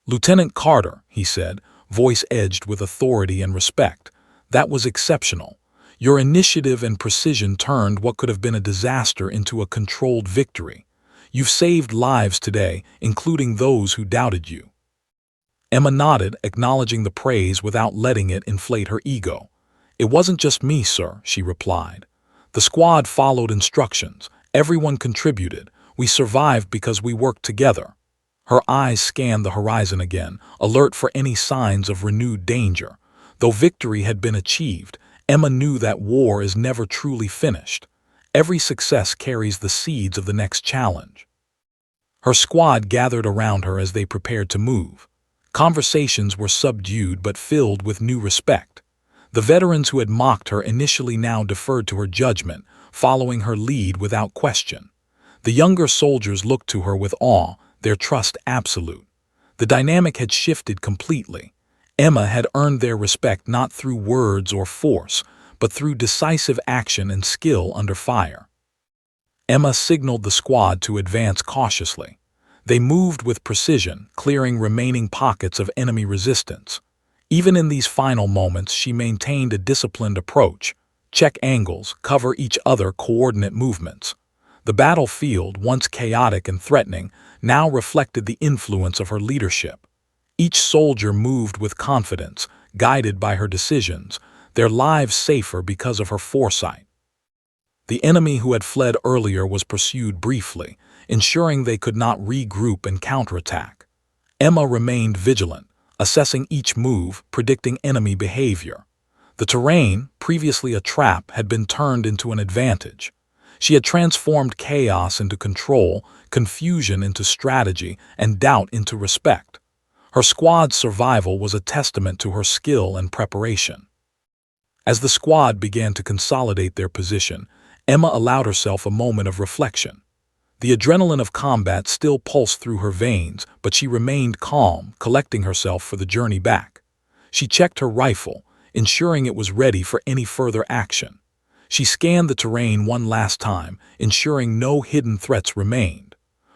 "Lieutenant Carter," he said, voice edged with authority and respect, "that was exceptional. Your initiative and precision turned what could have been a disaster into a controlled victory. You've saved lives today, including those who doubted you." Emma nodded, acknowledging the praise without letting it inflate her ego. "It wasn't just me, sir," she replied. "The squad followed instructions. Everyone contributed. We survived because we worked together." Her eyes scanned the horizon again, alert for any signs of renewed danger. Though victory had been achieved, Emma knew that war is never truly finished. Every success carries the seeds of the next challenge. Her squad gathered around her as they prepared to move. Conversations were subdued but filled with new respect. The veterans who had mocked her initially now deferred to her judgment, following her lead without question. The younger soldiers looked to her with awe, their trust absolute. The dynamic had shifted completely. Emma had earned their respect not through words or force, but through decisive action and skill under fire. Emma signaled the squad to advance cautiously. They moved with precision, clearing remaining pockets of enemy resistance. Even in these final moments, she maintained a disciplined approach. Check angles, cover each other coordinate movements. The battlefield, once chaotic and threatening, now reflected the influence of her leadership. Each soldier moved with confidence, guided by her decisions, their lives safer because of her foresight. The enemy who had fled earlier was pursued briefly, ensuring they could not regroup and counterattack. Emma remained vigilant, assessing each move, predicting enemy behavior. The terrain, previously a trap, had been turned into an advantage. She had transformed chaos into control, confusion into strategy, and doubt into respect. Her squad's survival was a testament to her skill and preparation. As the squad began to consolidate their position, Emma allowed herself a moment of reflection. The adrenaline of combat still pulsed through her veins, but she remained calm, collecting herself for the journey back. She checked her rifle, ensuring it was ready for any further action. She scanned the terrain one last time, ensuring no hidden threats remained.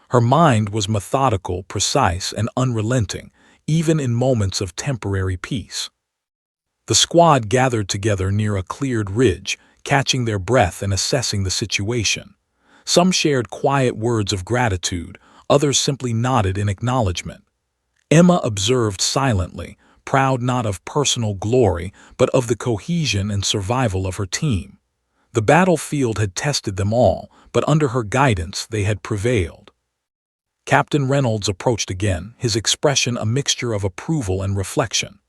Her mind was methodical, precise, and unrelenting, even in moments of temporary peace. The squad gathered together near a cleared ridge, catching their breath and assessing the situation. Some shared quiet words of gratitude, others simply nodded in acknowledgement. Emma observed silently, proud not of personal glory, but of the cohesion and survival of her team. The battlefield had tested them all, but under her guidance they had prevailed. Captain Reynolds approached again, his expression a mixture of approval and reflection.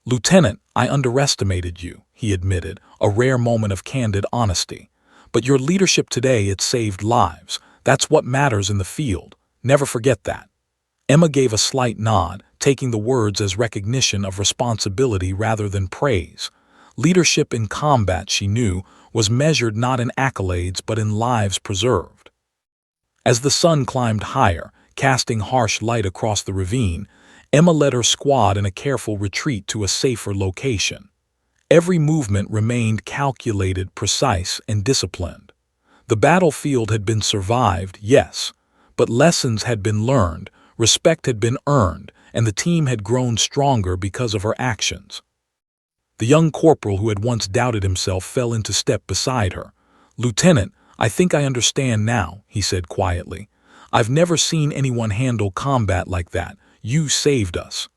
"Lieutenant, I underestimated you," he admitted, a rare moment of candid honesty. "But your leadership today, it saved lives. That's what matters in the field. Never forget that." Emma gave a slight nod, taking the words as recognition of responsibility rather than praise. Leadership in combat, she knew, was measured not in accolades but in lives preserved. As the sun climbed higher, casting harsh light across the ravine, Emma led her squad in a careful retreat to a safer location. Every movement remained calculated, precise, and disciplined. The battlefield had been survived, yes, but lessons had been learned, respect had been earned, and the team had grown stronger because of her actions. The young corporal who had once doubted himself fell into step beside her. "Lieutenant, I think I understand now," he said quietly. "I've never seen anyone handle combat like that. You saved us."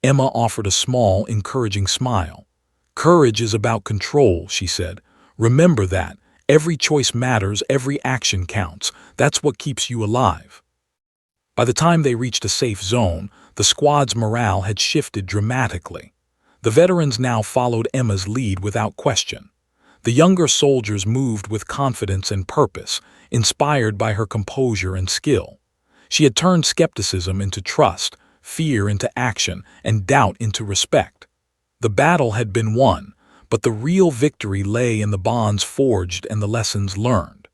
Emma offered a small, encouraging smile. "Courage is about control," she said. "Remember that. Every choice matters, every action counts. That's what keeps you alive." By the time they reached a safe zone, the squad's morale had shifted dramatically. The veterans now followed Emma's lead without question. The younger soldiers moved with confidence and purpose, inspired by her composure and skill. She had turned skepticism into trust, fear into action, and doubt into respect. The battle had been won, but the real victory lay in the bonds forged and the lessons learned.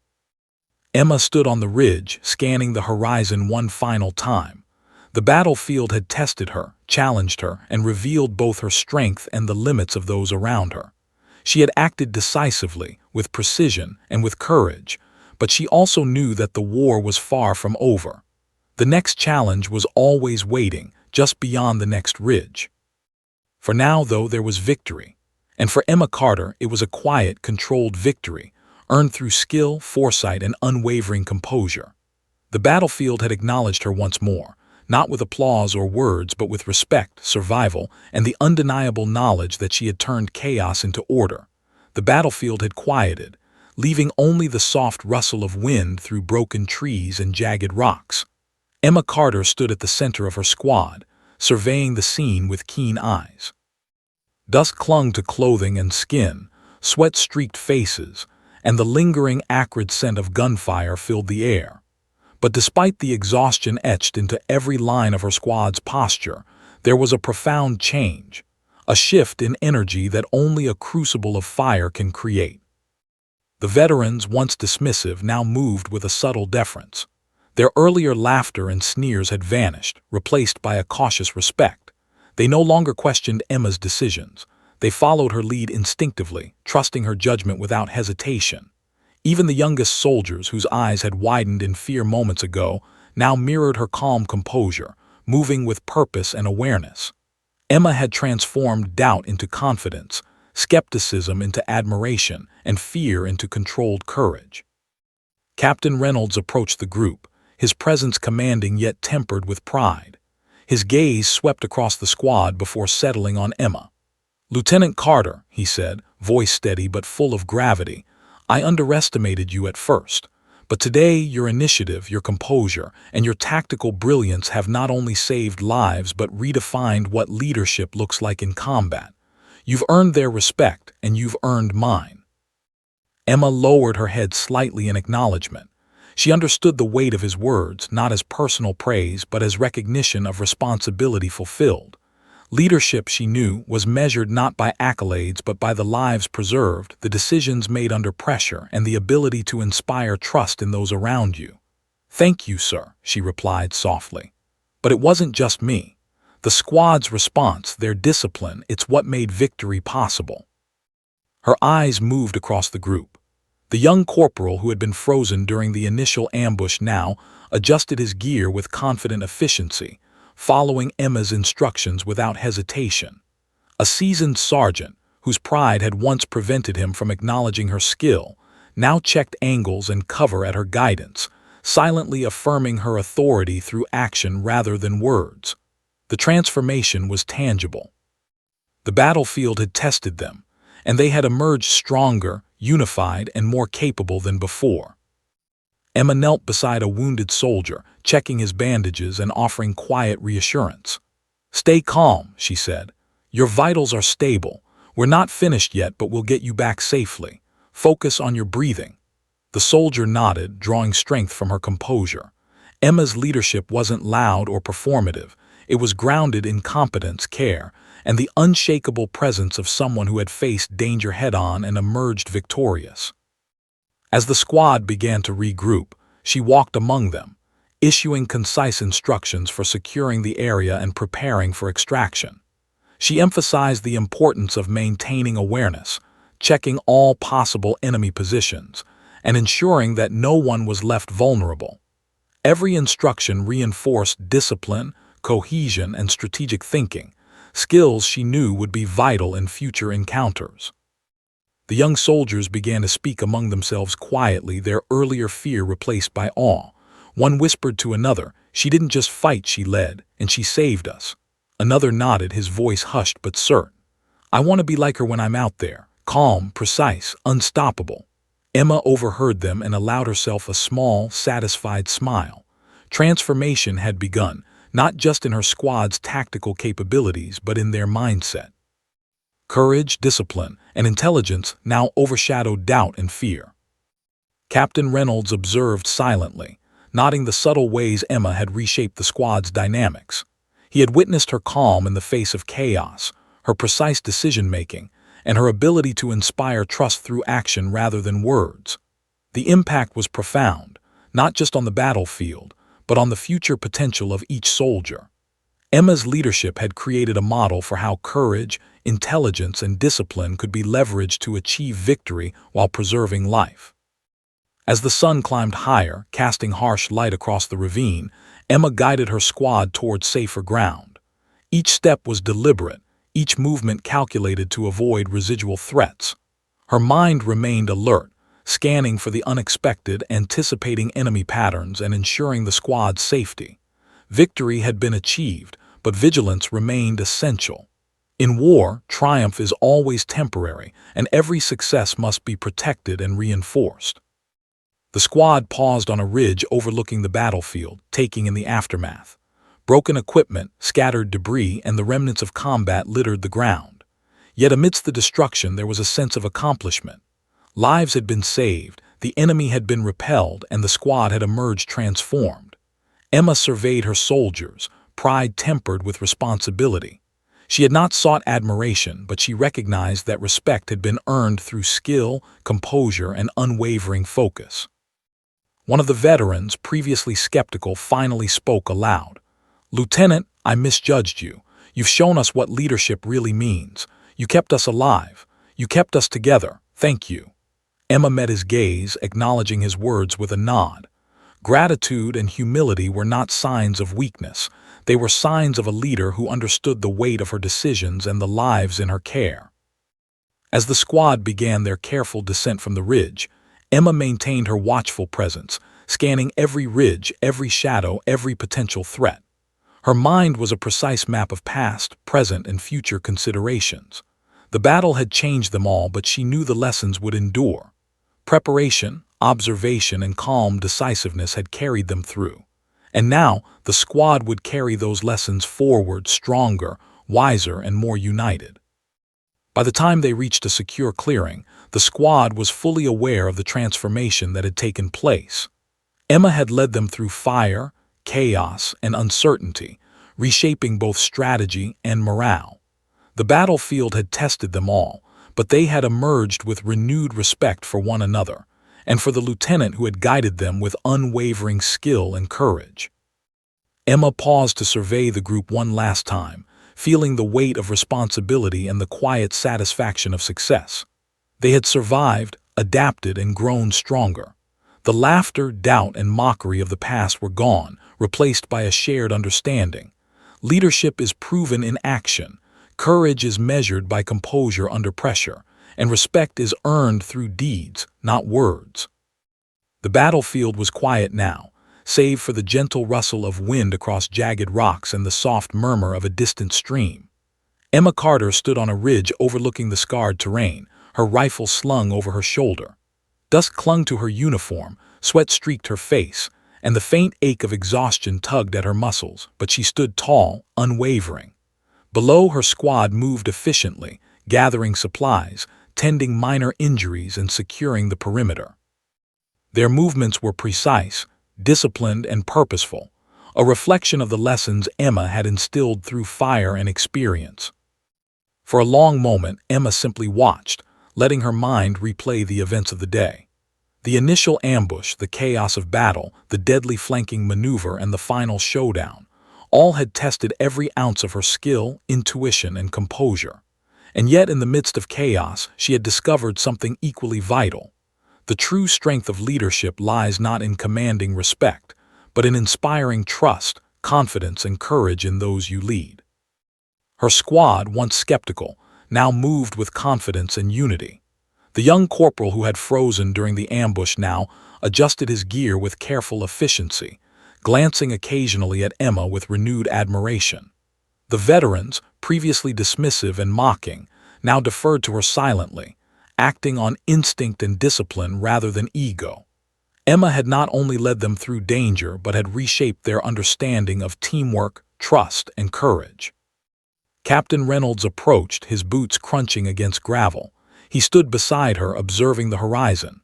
Emma stood on the ridge, scanning the horizon one final time. The battlefield had tested her, challenged her, and revealed both her strength and the limits of those around her. She had acted decisively, with precision, and with courage, but she also knew that the war was far from over. The next challenge was always waiting, just beyond the next ridge. For now, though, there was victory. And for Emma Carter, it was a quiet, controlled victory, earned through skill, foresight, and unwavering composure. The battlefield had acknowledged her once more, not with applause or words, but with respect, survival, and the undeniable knowledge that she had turned chaos into order. The battlefield had quieted, leaving only the soft rustle of wind through broken trees and jagged rocks. Emma Carter stood at the center of her squad, surveying the scene with keen eyes. Dust clung to clothing and skin, sweat-streaked faces, and the lingering acrid scent of gunfire filled the air. But despite the exhaustion etched into every line of her squad's posture, there was a profound change, a shift in energy that only a crucible of fire can create. The veterans, once dismissive, now moved with a subtle deference. Their earlier laughter and sneers had vanished, replaced by a cautious respect. They no longer questioned Emma's decisions. They followed her lead instinctively, trusting her judgment without hesitation. Even the youngest soldiers, whose eyes had widened in fear moments ago, now mirrored her calm composure, moving with purpose and awareness. Emma had transformed doubt into confidence, skepticism into admiration, and fear into controlled courage. Captain Reynolds approached the group, his presence commanding yet tempered with pride. His gaze swept across the squad before settling on Emma. "Lieutenant Carter," he said, voice steady but full of gravity, "I underestimated you at first. But today your initiative, your composure, and your tactical brilliance have not only saved lives but redefined what leadership looks like in combat. You've earned their respect, and you've earned mine." Emma lowered her head slightly in acknowledgement. She understood the weight of his words, not as personal praise but as recognition of responsibility fulfilled. Leadership, she knew, was measured not by accolades but by the lives preserved, the decisions made under pressure, and the ability to inspire trust in those around you. "Thank you, sir," she replied softly. "But it wasn't just me. The squad's response, their discipline, it's what made victory possible." Her eyes moved across the group. The young corporal who had been frozen during the initial ambush now adjusted his gear with confident efficiency, following Emma's instructions without hesitation. A seasoned sergeant, whose pride had once prevented him from acknowledging her skill, now checked angles and cover at her guidance, silently affirming her authority through action rather than words. The transformation was tangible. The battlefield had tested them, and they had emerged stronger, unified, and more capable than before. Emma knelt beside a wounded soldier, checking his bandages and offering quiet reassurance. "Stay calm," she said. "Your vitals are stable. We're not finished yet, but we'll get you back safely. Focus on your breathing." The soldier nodded, drawing strength from her composure. Emma's leadership wasn't loud or performative. It was grounded in competence, care, and the unshakable presence of someone who had faced danger head-on and emerged victorious. As the squad began to regroup, she walked among them, issuing concise instructions for securing the area and preparing for extraction. She emphasized the importance of maintaining awareness, checking all possible enemy positions, and ensuring that no one was left vulnerable. Every instruction reinforced discipline, cohesion, and strategic thinking, skills she knew would be vital in future encounters. The young soldiers began to speak among themselves quietly, their earlier fear replaced by awe. One whispered to another, "She didn't just fight, she led, and she saved us." Another nodded, his voice hushed but certain. "I want to be like her when I'm out there, calm, precise, unstoppable." Emma overheard them and allowed herself a small, satisfied smile. Transformation had begun, not just in her squad's tactical capabilities but in their mindset. Courage, discipline, and intelligence now overshadowed doubt and fear. Captain Reynolds observed silently, noting the subtle ways Emma had reshaped the squad's dynamics. He had witnessed her calm in the face of chaos, her precise decision-making, and her ability to inspire trust through action rather than words. The impact was profound, not just on the battlefield, but on the future potential of each soldier. Emma's leadership had created a model for how courage, intelligence, and discipline could be leveraged to achieve victory while preserving life. As the sun climbed higher, casting harsh light across the ravine, Emma guided her squad towards safer ground. Each step was deliberate, each movement calculated to avoid residual threats. Her mind remained alert, scanning for the unexpected, anticipating enemy patterns, and ensuring the squad's safety. Victory had been achieved, but vigilance remained essential. In war, triumph is always temporary, and every success must be protected and reinforced. The squad paused on a ridge overlooking the battlefield, taking in the aftermath. Broken equipment, scattered debris, and the remnants of combat littered the ground. Yet amidst the destruction there was a sense of accomplishment. Lives had been saved, the The enemy had been repelled and the squad had emerged transformed. Emma surveyed her soldiers, pride tempered with responsibility. She had not sought admiration, but she recognized that respect had been earned through skill, composure, and unwavering focus. One of the veterans, previously skeptical, finally spoke aloud. "Lieutenant, I misjudged you. You've shown us what leadership really means. You kept us alive. You kept us together. Thank you." Emma met his gaze, acknowledging his words with a nod. Gratitude and humility were not signs of weakness. They were signs of a leader who understood the weight of her decisions and the lives in her care. As the squad began their careful descent from the ridge, Emma maintained her watchful presence, scanning every ridge, every shadow, every potential threat. Her mind was a precise map of past, present, and future considerations. The battle had changed them all, but she knew the lessons would endure. Preparation, observation, and calm decisiveness had carried them through. And now, the squad would carry those lessons forward, stronger, wiser, and more united. By the time they reached a secure clearing, the squad was fully aware of the transformation that had taken place. Emma had led them through fire, chaos, and uncertainty, reshaping both strategy and morale. The battlefield had tested them all, but they had emerged with renewed respect for one another, and for the lieutenant who had guided them with unwavering skill and courage. Emma paused to survey the group one last time, feeling the weight of responsibility and the quiet satisfaction of success. They had survived, adapted, and grown stronger. The laughter, doubt, and mockery of the past were gone, replaced by a shared understanding. Leadership is proven in action, courage is measured by composure under pressure, and respect is earned through deeds, not words. The battlefield was quiet now, save for the gentle rustle of wind across jagged rocks and the soft murmur of a distant stream. Emma Carter stood on a ridge overlooking the scarred terrain, her rifle slung over her shoulder. Dust clung to her uniform, sweat streaked her face, and the faint ache of exhaustion tugged at her muscles, but she stood tall, unwavering. Below, her squad moved efficiently, gathering supplies, tending minor injuries, and securing the perimeter. Their movements were precise, disciplined, and purposeful, a reflection of the lessons Emma had instilled through fire and experience. For a long moment, Emma simply watched, letting her mind replay the events of the day. The initial ambush, the chaos of battle, the deadly flanking maneuver, and the final showdown, all had tested every ounce of her skill, intuition, and composure. And yet, in the midst of chaos, she had discovered something equally vital. The true strength of leadership lies not in commanding respect, but in inspiring trust, confidence, and courage in those you lead. Her squad, once skeptical, now moved with confidence and unity. The young corporal who had frozen during the ambush now adjusted his gear with careful efficiency, glancing occasionally at Emma with renewed admiration. The veterans, previously dismissive and mocking, now deferred to her silently, acting on instinct and discipline rather than ego. Emma had not only led them through danger but had reshaped their understanding of teamwork, trust, and courage. Captain Reynolds approached, his boots crunching against gravel. He stood beside her, observing the horizon.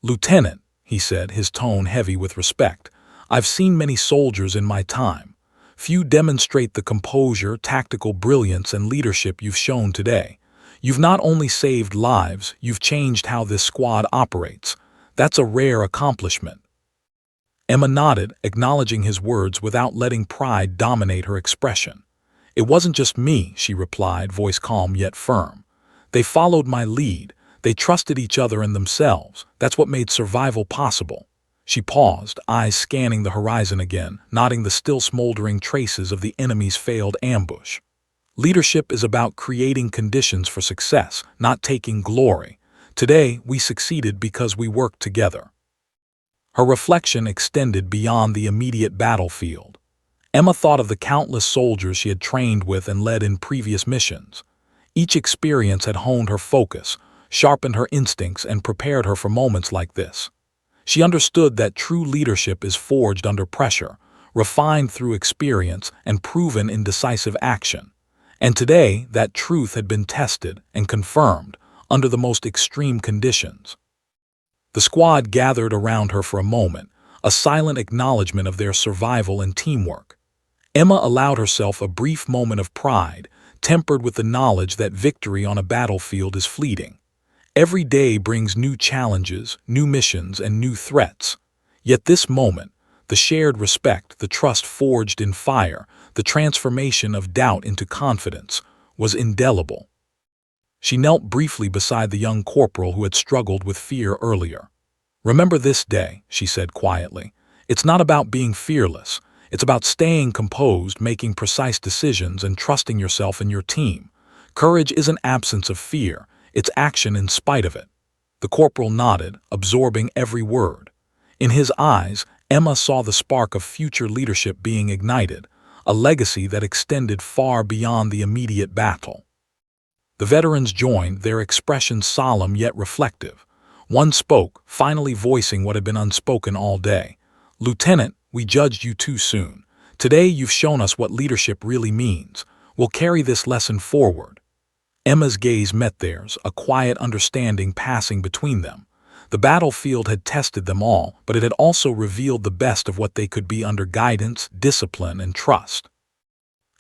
"Lieutenant," he said, his tone heavy with respect, "I've seen many soldiers in my time. Few demonstrate the composure, tactical brilliance, and leadership you've shown today. You've not only saved lives, you've changed how this squad operates. That's a rare accomplishment." Emma nodded, acknowledging his words without letting pride dominate her expression. "It wasn't just me," she replied, voice calm yet firm. "They followed my lead. They trusted each other and themselves. That's what made survival possible." She paused, eyes scanning the horizon again, noting the still smoldering traces of the enemy's failed ambush. Leadership is about creating conditions for success, not taking glory. Today, we succeeded because we worked together. Her reflection extended beyond the immediate battlefield. Emma thought of the countless soldiers she had trained with and led in previous missions. Each experience had honed her focus, sharpened her instincts, and prepared her for moments like this. She understood that true leadership is forged under pressure, refined through experience, and proven in decisive action. And today, that truth had been tested and confirmed under the most extreme conditions. The squad gathered around her for a moment, a silent acknowledgement of their survival and teamwork. Emma allowed herself a brief moment of pride, tempered with the knowledge that victory on a battlefield is fleeting. Every day brings new challenges, new missions, and new threats. Yet this moment, the shared respect, the trust forged in fire, the transformation of doubt into confidence, was indelible. She knelt briefly beside the young corporal who had struggled with fear earlier. "Remember this day," she said quietly. "It's not about being fearless. It's about staying composed, making precise decisions, and trusting yourself and your team. Courage isn't absence of fear, it's action in spite of it." The corporal nodded, absorbing every word. In his eyes, Emma saw the spark of future leadership being ignited, a legacy that extended far beyond the immediate battle. The veterans joined, their expressions solemn yet reflective. One spoke, finally voicing what had been unspoken all day. "Lieutenant, we judged you too soon. Today you've shown us what leadership really means. We'll carry this lesson forward." Emma's gaze met theirs, a quiet understanding passing between them. The battlefield had tested them all, but it had also revealed the best of what they could be under guidance, discipline, and trust.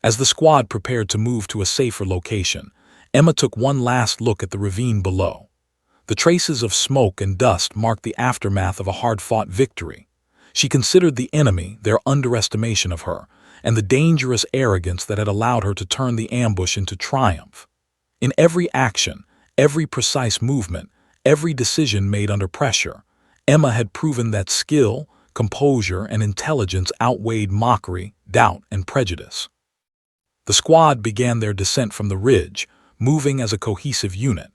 As the squad prepared to move to a safer location, Emma took one last look at the ravine below. The traces of smoke and dust marked the aftermath of a hard-fought victory. She considered the enemy, their underestimation of her, and the dangerous arrogance that had allowed her to turn the ambush into triumph. In every action, every precise movement, every decision made under pressure, Emma had proven that skill, composure, and intelligence outweighed mockery, doubt, and prejudice. The squad began their descent from the ridge, moving as a cohesive unit.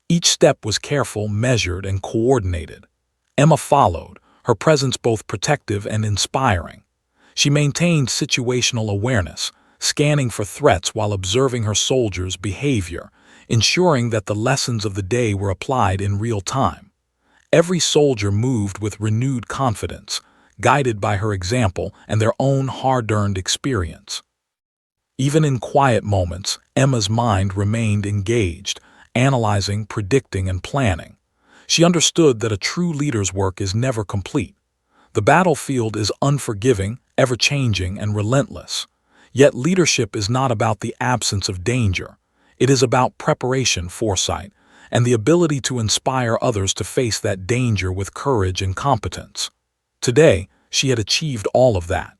Each step was careful, measured, and coordinated. Emma followed, her presence both protective and inspiring. She maintained situational awareness, scanning for threats while observing her soldiers' behavior, ensuring that the lessons of the day were applied in real time. Every soldier moved with renewed confidence, guided by her example and their own hard-earned experience. Even in quiet moments, Emma's mind remained engaged, analyzing, predicting, and planning. She understood that a true leader's work is never complete. The battlefield is unforgiving, ever-changing, and relentless. Yet leadership is not about the absence of danger. It is about preparation, foresight, and the ability to inspire others to face that danger with courage and competence. Today, she had achieved all of that.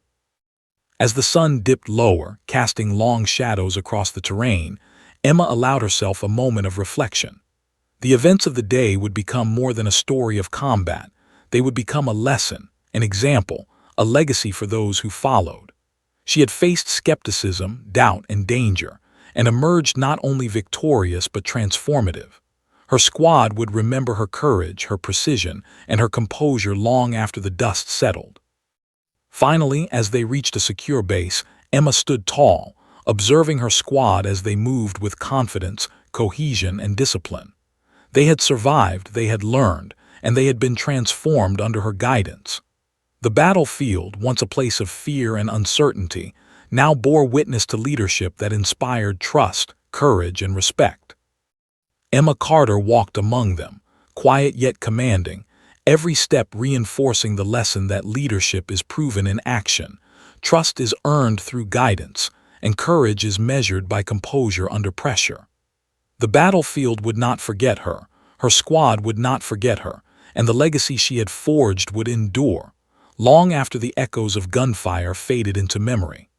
As the sun dipped lower, casting long shadows across the terrain, Emma allowed herself a moment of reflection. The events of the day would become more than a story of combat. They would become a lesson, an example, a legacy for those who followed. She had faced skepticism, doubt, and danger, and emerged not only victorious but transformative. Her squad would remember her courage, her precision, and her composure long after the dust settled. Finally, as they reached a secure base, Emma stood tall, observing her squad as they moved with confidence, cohesion, and discipline. They had survived, they had learned, and they had been transformed under her guidance. The battlefield, once a place of fear and uncertainty, now bore witness to leadership that inspired trust, courage, and respect. Emma Carter walked among them, quiet yet commanding, every step reinforcing the lesson that leadership is proven in action, trust is earned through guidance, and courage is measured by composure under pressure. The battlefield would not forget her, her squad would not forget her, and the legacy she had forged would endure, long after the echoes of gunfire faded into memory.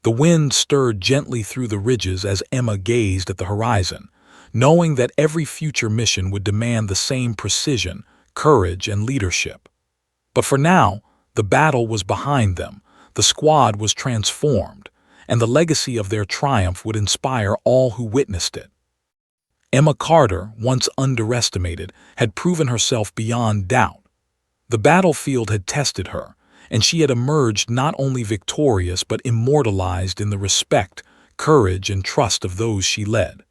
The wind stirred gently through the ridges as Emma gazed at the horizon, knowing that every future mission would demand the same precision, courage, and leadership. But for now, the battle was behind them, the squad was transformed, and the legacy of their triumph would inspire all who witnessed it. Emma Carter, once underestimated, had proven herself beyond doubt. The battlefield had tested her, and she had emerged not only victorious but immortalized in the respect, courage, and trust of those she led.